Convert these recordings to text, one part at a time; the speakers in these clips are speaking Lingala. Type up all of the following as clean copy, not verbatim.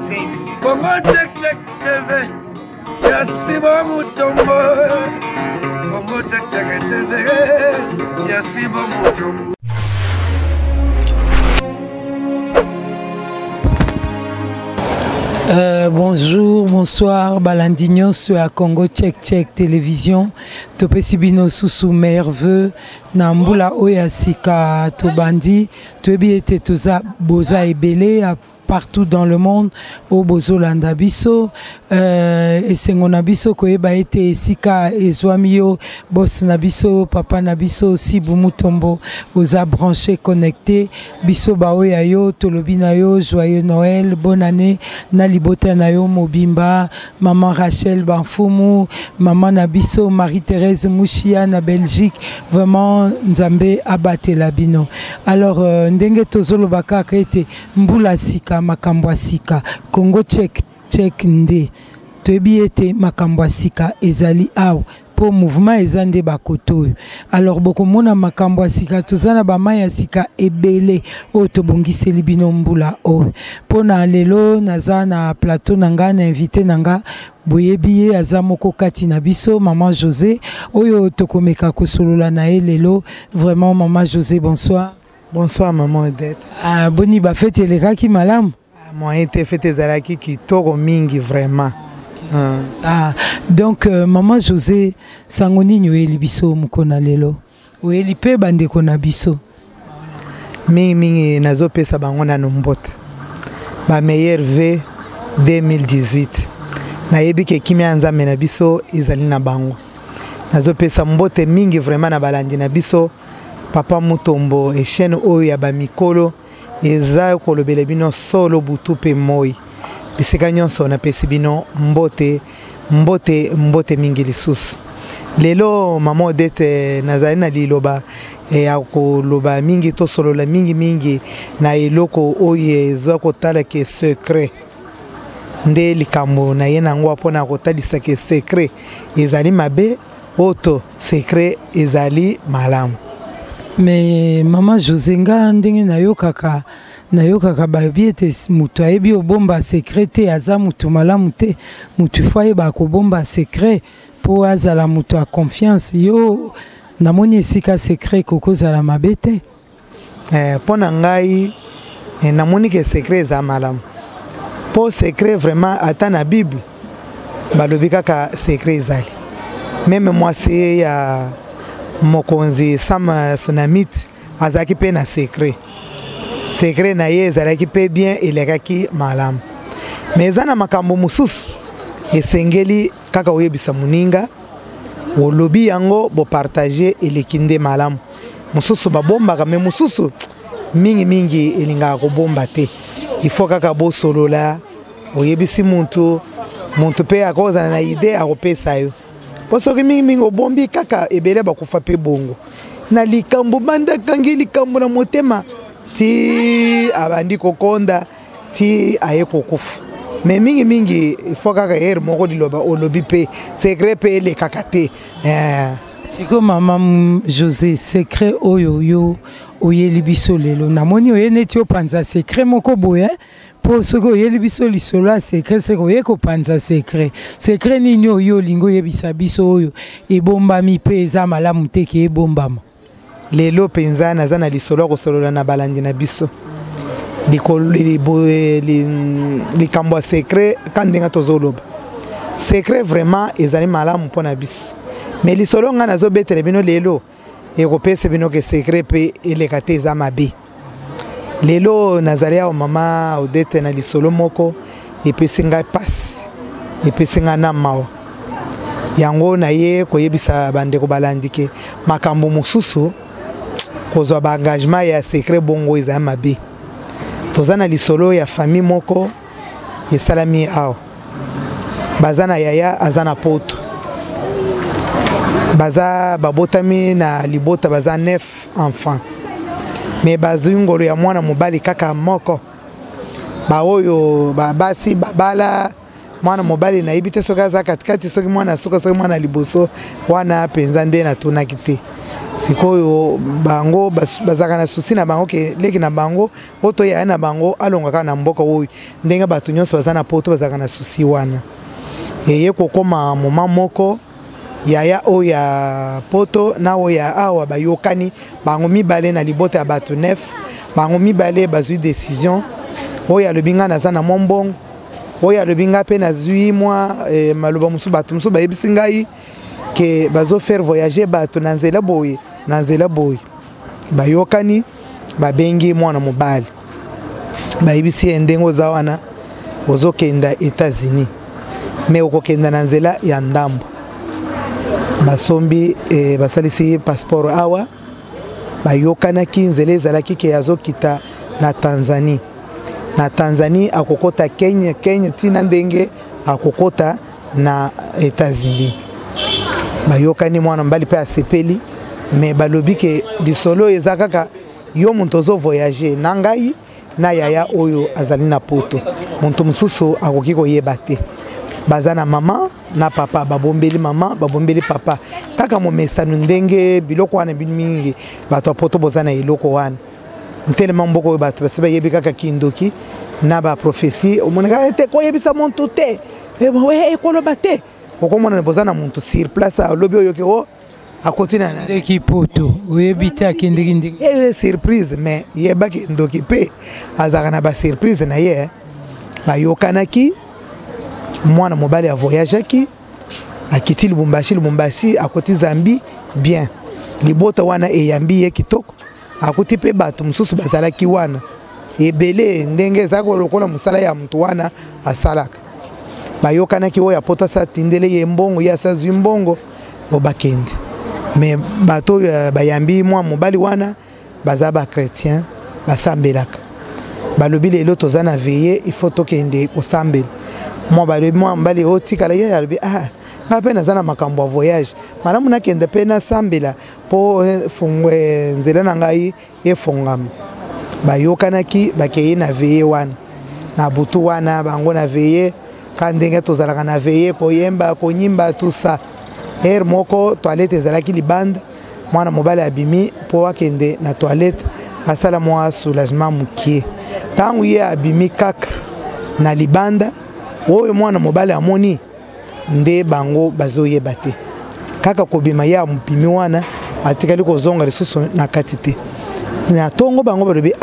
Congo check check TV. Yasibo Mutombo. Congo check check TV. Yasibo Mutombo. Bonjour, bonsoir, Balandinho sur la Congo Check Check Télévision. Topesibino Sousou Merveux, Nambula Oyasika Tobandi, Tobi était Toza Boza et Belé partout dans le monde, au Bozolanda Biso, et Sengona Biso, Koeba était Sika et Zwamio, Boss Nabiso, Papa Nabiso, Sibu Mutombo, aux branchés connectés, Biso Baoyayo, Tolobinayo, Joyeux Noël, bonne année, Nalibota Nayo, Mobimba, Maman Rachel Banfumu, Maman Nabiso, Marie-Thérèse Mouchia, na Belgique, vraiment Nzambe Abate Labino. Alors, Ndenge Tozolo Baka Krete, Mbula Sika, Makambwa Sika, Congo Check Check Nde, Tobi ete Makambwa Sika, Ezali Aou. Pour mouvement ezande bakoto. Alors beaucoup mona Makambwa Sika tozana ba maya sika ebele o tobongisi libino mbula o. Pona lelo naza na plateau nanga na invité nanga boyebiye azamoko kati na biso maman José oyo tokomeka kosolola na lelo. Vraiment maman José, bonsoir. Bonsoir maman Odette. Ah boni ba fete elekaki malamu. Moi été fete zaraki ki toro mingi vraiment. Ah, donc maman José sangoni nyoeli biso mukona lelo oeli pe bande kona biso mingi nazo pesa bango na nombota ba meilleur V 2018 na yebi ke kimia nzambe na biso ezali na bango nazo pesa mbote mingi vraiment na balandi na biso Papa Mutombo et chaîne oyo ya ba mikolo eza ko lobele bino solo butu pe moi bisika nyonso na pesi bino mbote mingi lisusu lelo mama Odette nazali na liloba ya koloba mingi to solola mingi na eloko oyo ezo kotala ke secret nde likambo na ye nango apona kotalisa ke secret ezali mabe oto secret ezali malamu. Mais maman José nga ndenge nayokaka babiete mutu ayebi obomba secret te aza mutu malamu te mutu foye bakobomba secret po azala mutu a confiance yo namoni esika secret kokozala mabe te. Pona ngai namoni ke secret eza malamu po secret vraiment ata na Bible balobi kaka secret ezali même mwasi ya mokonzi Sama Sunamite azaki pe na secret na ye ezalaki pe bien elekaki malamu mais eza na makambo mosusu esengeli kaka oyebisa muninga olobi yango bopartage eleki nde malamu mosusu babombaka me mosusu mingi elingaka kobomba te il faut kaka bosolola oyebisi muntu pe akozala na ide akopesa yo po soki mingi obombi kaka ebele bakufa pe bongo na likambo banda kangi likambo na motema ti abandi kokonda ti aye kokufa mais mingi il faut kaka ere moko liloba olobi pe secret pe le kaka te. Siko maman José secret oyo yo oyeli biso lelo namoni oyeneti opanza secret moko boye po soko oyeli biso lisolo secret seko oyeko panza secret nini oyo lingo yebisa biso oyo ebombami pe eza malamu te ke ebombama lelo penza naza na lisolo kosolola na balandi na biso likambo secret kandenga tozoloba secret vraiment ezali malamu mpona biso mais lisolo nga nazobetela bino lelo ekopesa bino ke secret pe eleka te eza mabe lelo nazali awa mama Odette na lisolo moko epesi ngai pasi epesi ngai na mawa yango na ye koyebisa bandeko balandi ke makambo mosusu kozwa ba engagement ya secret bongo eza mabe toza na lisolo ya famille moko esalami awa baza na yaya aza na poto baza babotami na libota baza 9 enfants mais bazi ngolo ya mwana mobali kaka moko ba oyo basi babala mwana mobali na ibite soka za katikati soki mwana soka soki mwana liboso wana penza nde na tunaki te sikoyo bango bazaka na susi na bango ke leki na bango oto ya na bango alongaka na mboka oyo ndenge bato nyonso baza na poto bazaka na susi wana eye kokoma moma moko yaya oyo ya poto na oyo ya awa bayokani bango mibale na libota ya bato 9 bango mibale bazwi décision oyo alobi nga naza na mombongo oyo alobi nga mpe nazwi mwa maloba mosusu bato mosusu bayebisi ngai ke bazo faire voyager bato na nzela boye bayokani babengi mwana mobali bayebisi ye ndenge oza wana ozokenda États-Unis me okokenda na nzela ya ndambo basombi basalisi passeport awa bayokanaki nzela ezalaki ke azokita na Tanzanie akokota Kenya tina ndenge akokota na États-Unis bayokani mwana mbali pe asepeli me balobi ke lisolo eza kaka yo muntu ozo voyager na ngai na yaya oyo azali na poto muntu mosusu akoki koyeba te baza na mama na papa babombeli mama babombeli papa kaka momesano ndenge biloko wana mingi bato poto boza na eloko wana ntelema mboko oyo bato basi bayebi kaka kindoki na ba prophétie omonaka te koyebisa muntu te ekoloba te okomona boza na muntu sur place alobi oyo ke o akotina na ndeki poto oyebi te akendeki ndenge surprise mais yebaki ndoki pe azaka na ba surprise na ye bayokanaki mwana mobali avoyageaki akiti Lubumbashi akoti Zambi bien libota wana eyambi ye kitoko akuti pe bato mosusu bazalaki wana ebele ndenge ezalaka lokola mosala ya mutu wana asalaka bayokanaki oyo apoto asatindele ye mbongo ye asazwi mbongo bakende me bato bayambi mwa mobali wana baza bakretien basambelaka balobi lelo toza na veye ifo tokende kosambela mwa balobi mwa mbali otikala ye alobi nga mpe naza na makambo ya voyage malamu nakende mpe nasambela mpo nzela na ngai efongama bayokanaki bakeye na veye wana na butu wana bango na veye ka ndenge tozalaka na veye koyemba konyimba tusa her moko toilette ezalaki libanda mwana mobali abimi mpo akende na toilette asala mwa soulagement mokie ntango ye abimi kaka na libanda oyo mwana mobali amoni nde bango bazoyeba te kaka kobima ya mopimi wana atikali kozonga lisusu na kati te na tongo bango balobi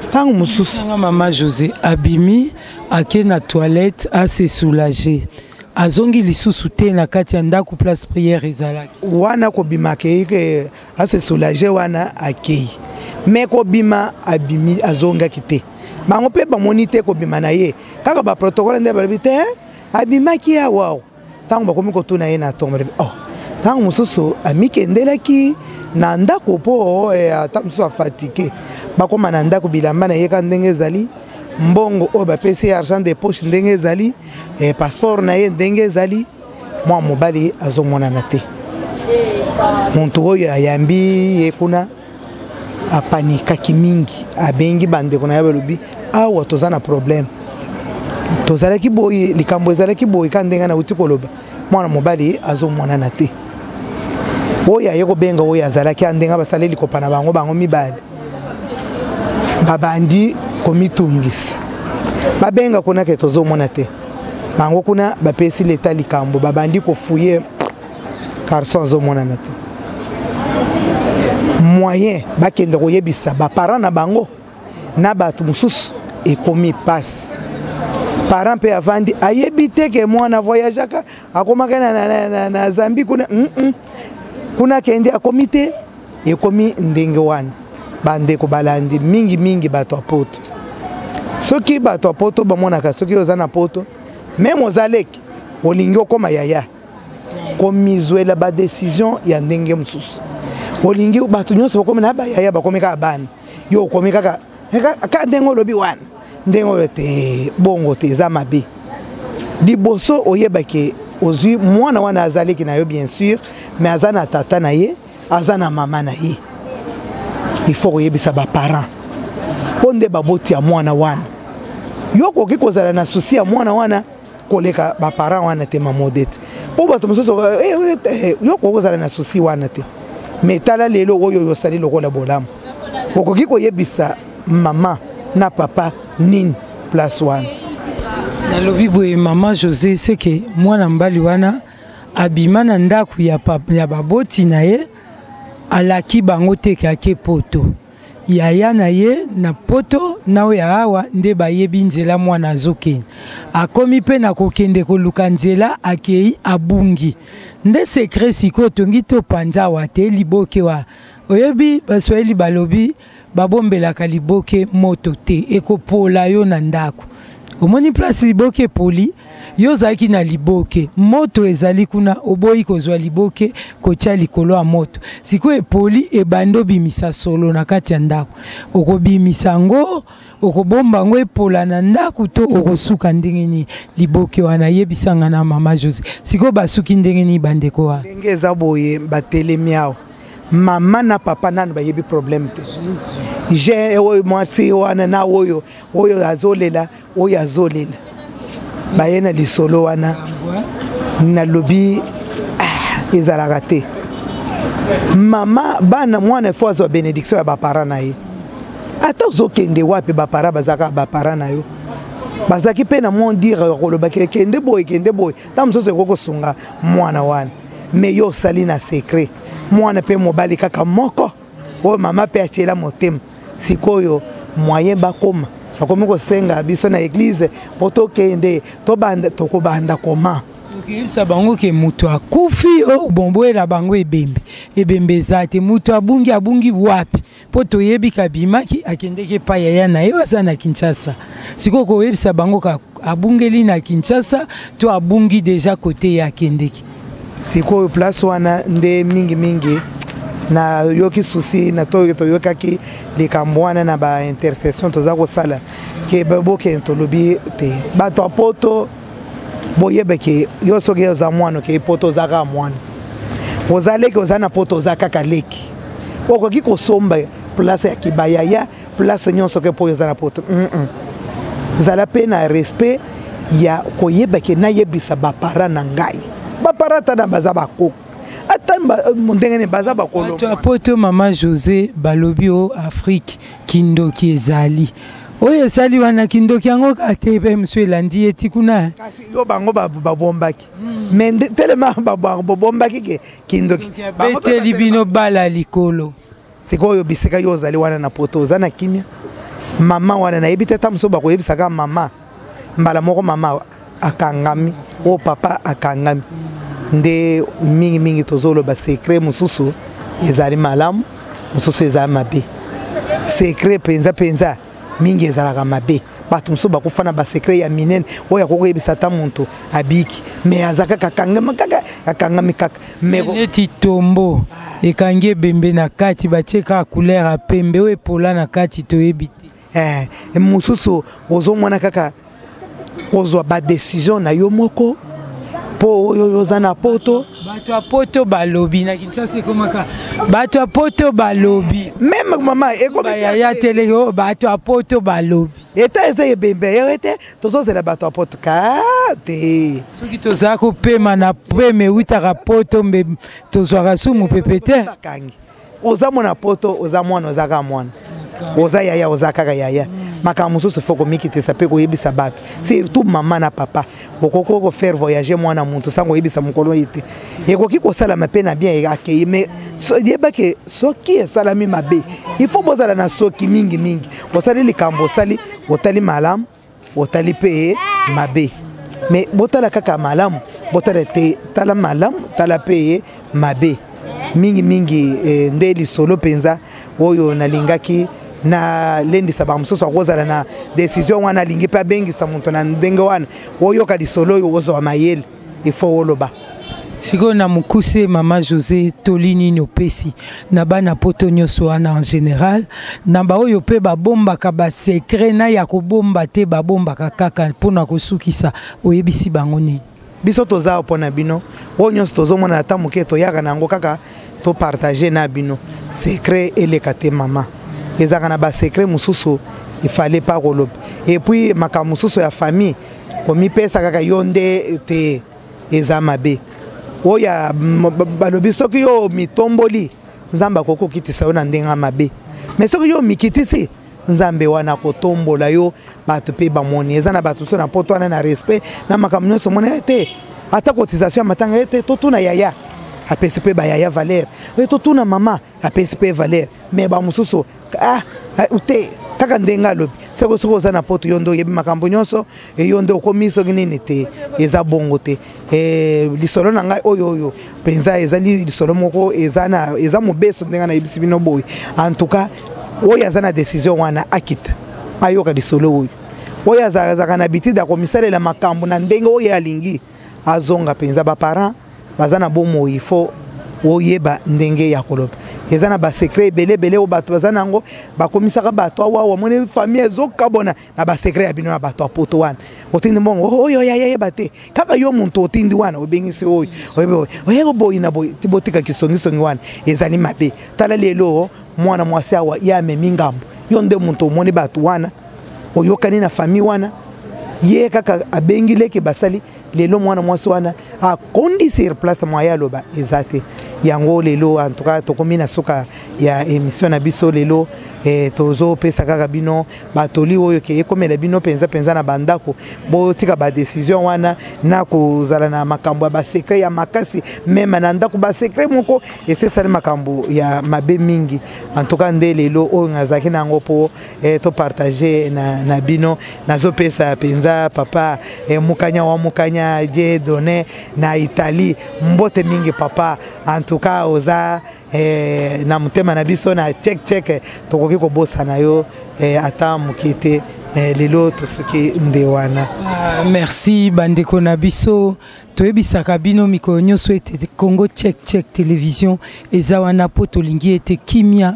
ntango mosusu mama José abimi ake na toilette ase soulager azongi lisusu te na kati ya ndako place prière ezalaki wana kobima akei ke ase soulager wana akei me kobima abimi azongaki te bango mpe bamoni te kobima na ye kaka baprotokole nde balobi te abimaki awa ntango bakomi kotuna ye na tongo balobi ntango mosusu amikendelaki na ndako mpo ata mosusu afatike bakoma na ndako bilamba na ye ka ndenge ezali mbongo oyo bapesi ye argent de poche ndenge ezali passeport na ye ndenge ezali mwa mobali azomonana te muntu oyo ayambi ye kuna apanikaki mingi abengi bandeko na ye balobi awa toza na problème tozalaki boye likambo ezalaki boye ka ndenge nauti koloba mwana mobali azomonana te oyo aye kobenga oyo azalaki andenge basaleli kopana bango mibali babandi komitungisa babenga kuna ke tozomona te bango kuna bapesi leta likambo babandi kofuye garçon azomonana te moyen bakende koyebisa baparent na bango na bato mosusu ekomi pasi parent mpe avandi ayebi te ke mwana voyageaka akomaka na Zambi kuna kuna kende akomi te ekomi ndenge wana bandeko balandi mingi bato apoto soki bato apoto bamonaka soki oza na poto meme ozaleki olingi okoma yaya komizwela badecision ya ndenge mosusu olingi bato nyonso bakomi na bayaya bakomi kaka bana yo okomi kaka ndenge olobi wana ndenge oyo te bongo te eza mabe liboso oyebaki ozwi mwana wana azaleki na yo bien sûr mais aza na tata na ye aza na mama na ye il faut koyebisa baparent mpo nde baboti ya mwana wana yo koki kozala na susi ya mwana wana koleka baparent wana te mamode te mpo bato mosusu yo koki kozala na susi wana te mais tala lelo oyo yo sali lokola bolamu okoki koyebisa mama na papa nini place wana nalobi boye mama José c'est que mwana mbali wana abima na ndaku ya baboti na ye alaki bango teke ake poto yaya na ye na poto nawe ya awa nde bayebi nzela mwana azokende akomi pe na kokende koluka nzela akei abungi nde sekre siko tongi to panza wa te liboke wa oyebi baswahili balobi babombelaka liboke moto te ekopola yo na ndako omoni place liboke poli yo zaki na liboke moto ezali kuna oboyi kozwa liboke kotia likolo ya moto siko epoli ebando bimisa solo na kati ya ndako okobimisa ngo okobomba ngo epola na ndako to okosuka ndenge ni liboke wana yebisanga na mama José siko basuki ndenge ni bandeko wa ndenge eza boye batelemi awa mama na papa nani bayebi problème te je oyo mwasi wana na oyo azolela oyo azolela bayena lisolo wana nalobi ezalaka te mama bana mwana fo azwa bénédiction ya bapara na ye ata ozokende wapi bapara bazaka bapara na yo bazaki mpe na mwa dire kolobaki kende boye ta mosusu ekokosunga mwana wana me yo osali na secret mwana mpe mobali kaka moko oyo mama mpe atiela motema sikoyo moyen bakoma bakomi kosenga biso na église po tokende tokobanda koma okeyebisa bango ke moto akufi obomboela bango ebembe eza te moto abungi wapi po toyebi kabimaki akendeki epai yaya na ye baza na Kinshasa sikoyo koyebisa bango abungeli na Kinshasa to abungi deja kote ye akendeki sikoyo place wana nde mingi na yoki susi na toyokaki likambo wana na ba intercession toza kosala ke boke tolobi te bato apoto boyebe ke yo soki oza mwana ke poto ozaka mwana ozaleki oza na poto oza kaka leki okoki kosomba place ya kibayaya place nyonso ke po oza na poto zala pe na respect ya koyeba ke nayebisa bapara na ngai bapara tana baza bakoko ndenge baza bakolo bato apoto mama José balobi o Afrique kindoki ezali oyo esali wana kindoki yango kate pe monsieur elandi eti kuna kasi yo bango babombaki mais telema babombaki ke kindoki beteli bino bala likolo sikoyo bisika yo ozali wana na poto oza na kimia mama wana nayebi te ta mosusu bakoyebisaka mama mbala moko mama akangami o papa akangami nde mingi tozoloba secret mosusu ezali malamu mosusu ezali mabe secret penza mingi ezalaka mabe bato mosusu bakufa na basekret ya minene oyo akokoyebisa ata moto abiki me aza kaka akangami kaka neti tombo ekangi ebembe na kati batie kaka couleur ya pembe oyo epola na kati toyebi te mosusu ozomona kaka kozwa badecision na yo moko po oyo oza na poto bato apoto balobi na Kinshasa ekomaka bato apoto balobi meme mama ekobayaya tele bato apoto balobi eta eza ebembe yo ete tozozela bato apoto kate soki tozala kopema na peme witaka poto mbe tozwaka sumu pepe te oza mwana poto oza mwana ozaka mwana oza yaya oza kaka yaya makambo mosusu fo komikitisa mpe koyebisa bato surtout mama na papa bokoki kofaire voyager mwana muntu sango oyebisa mokolo ye te ekoki kosalama mpe na bien akei me yebake soki esalami mabe il faut bozala na soki mingi osali likambo osali otali malamu otali mpe mabe me botala kaka malamu botala te tala malamu tala mpe mabe mingi nde lisolo mpenza oyo nalingaki na lendisa bamususu akozala na décision wana alingi mpe abengisa moto na ndenge wana oyoka lisolo oyo ozwa mayele ifo oloba sikoyo na mokuse mama José toli nini opesi na bana poto nyonso wana en général na baoyo mpe babombaka basekret na ya kobomba te babombaka kaka mpona kosukisa oyebisi bango nini biso toza mpona bino oyo nyonso tozomona ata moke toyaka na yango kaka topartage na bino secret eleka te mama ezaka na basekret mosusu ifale pa koloba epuis makambo mosusu ya famille komipesa kaka yo nde te eza mabe oyo balobi soki yo mitomboli nzamba koko kitisa yo na ndenga mabe mais soki yo mikitisi nzambe wana kotombola yo bato pe bamoni eza na bato so na poto wana na respect na makambo nyonso mona ete ata cotisation ya matanga ete totuna yaya apesi pe bayaya valeur totuna mama apesi pe valeur mais bamosusu te kaka ndenga alobi soko oza na poto yo nde oyebi makambo nyonso yo nde okomi soki nini te eza bongo te lisolo na ngai oyo mpenza eza lisolo moko eza mobeso ndenge nayebisi bino boye en tout cas oyo aza na décision wana akita ayoka lisolo oyo azalaka na bitide akomisalela makambo na ndenge oyo alingi azonga mpenza baparent baza na bomoi fo oyeba ndenge ya koloba eza na basekret ebele oyo bato baza nango bakomisaka bato awawa mone famille ezokabona na basekret ya bino na bato apoto wana otindi mbongo oyo yayeba te kaka yo muntu otindi wana obengisi oyo oyeko boyi na boyi tibotika kisongisongi wana ezali mabe tala lelo mwana mwasi awa ye amemi ngambo yo nde muntu omoni bato wana oyokani na famille wana ye kaka abengileke basali lelo mwana mwasi wana akondi sur place moya loba ezate yango lelo en tout cas tokomi na suka ya émission na biso lelo tozo pesa kaka bino batoli oyo ke ekomela bino penza na bandako botika ba décision wana na kozala na makambo ya ba secret ya makasi même na ndako ba secret moko esesali makambo ya mabe mingi en tout cas nde lelo oyo ngazaki nango po to partager na bino nazo pesa penza papa mukanya wa mukanya je donné na Italie mbote mingi papa en tout cas oza na mutema na biso na check tokoki kobosa na yo ata mukite lelo tosuki ndewana. Merci bandeko na biso toyebisaka bino mikolo nyonso ete Congo check télévision eza wana po tolingi ete kimia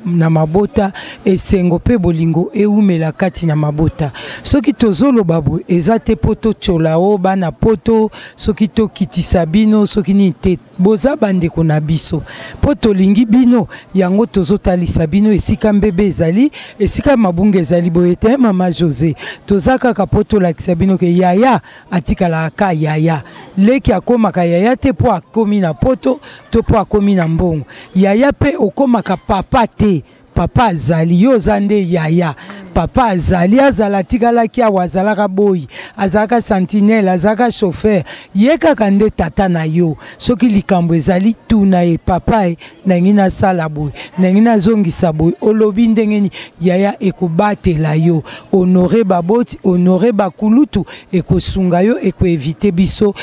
na mabota esengo pe bolingo eumela kati na mabota soki tozoloba boye eza te po tochola o bana poto soki tokitisa bino soki nini te boza bandeko na biso po tolingi bino yango tozotalisa bino esika mbebe ezali esika mabunga ezali boye te mama José toza kaka po tolakisa bino ke yaya atikala ka yaya leki akomaka yaya te po akomi na poto to po akomi na mbongo yaya pe okomaka papa te papa azali yo zande yaya papa azali azala tikalaki awa azalaka boyi azalaka sentinelle azalaka chauffeur ye kaka nde tata na yo soki likambo ezali tuna ye papa nangi nasala boyi nangi nazongisa boyi olobi ndengeni yaya ekobatela yo honore baboti honore bakulutu ekosunga yo ekoevite biso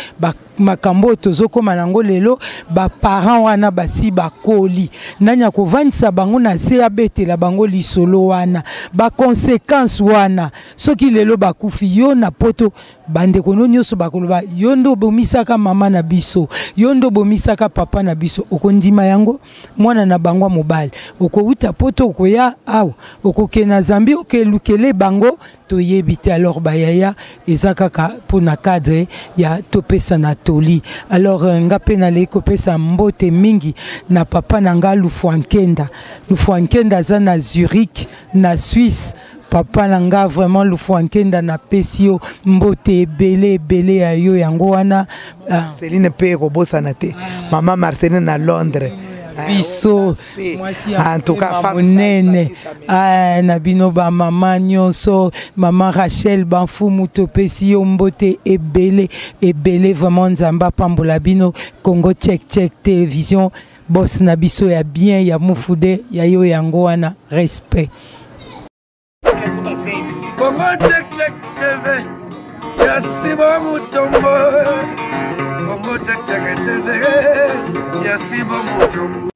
makambo tozokoma nango lelo baparent wana basi bakoli nani akovanisa bango na se abetela bango lisolo wana conséquence wana soki lelo bakufi yo na poto bandeko nyonso bakoloba yo ndo bomisaka mama na biso yo ndo bomisaka papa na biso okondima yango mwana na bango mobile okouta poto okoya awa okokena zambi okelukele bango toyebi te alors bayaya eza kaka pona cadre ya topesa na toli alors nga pe na leko pesa mbote mingi na papa na nga Lufuankenda za na Zurich na Suisse papa nanga vraiment Lufuankenda na pesio mbote bele ya yo yango wana Marceline pe ko bosa na te mama Marceline na Londres biso en tout cas femme na bino ba mama nyonso mama Rachel Banfumu topesi yo mbote ebele vraiment nzamba pambola bino Congo check télévision boss na biso ya bien ya mufude ya yo yango wana respect Congo check TV Yasibo Mutombo Congo check TV Yasibo Mutombo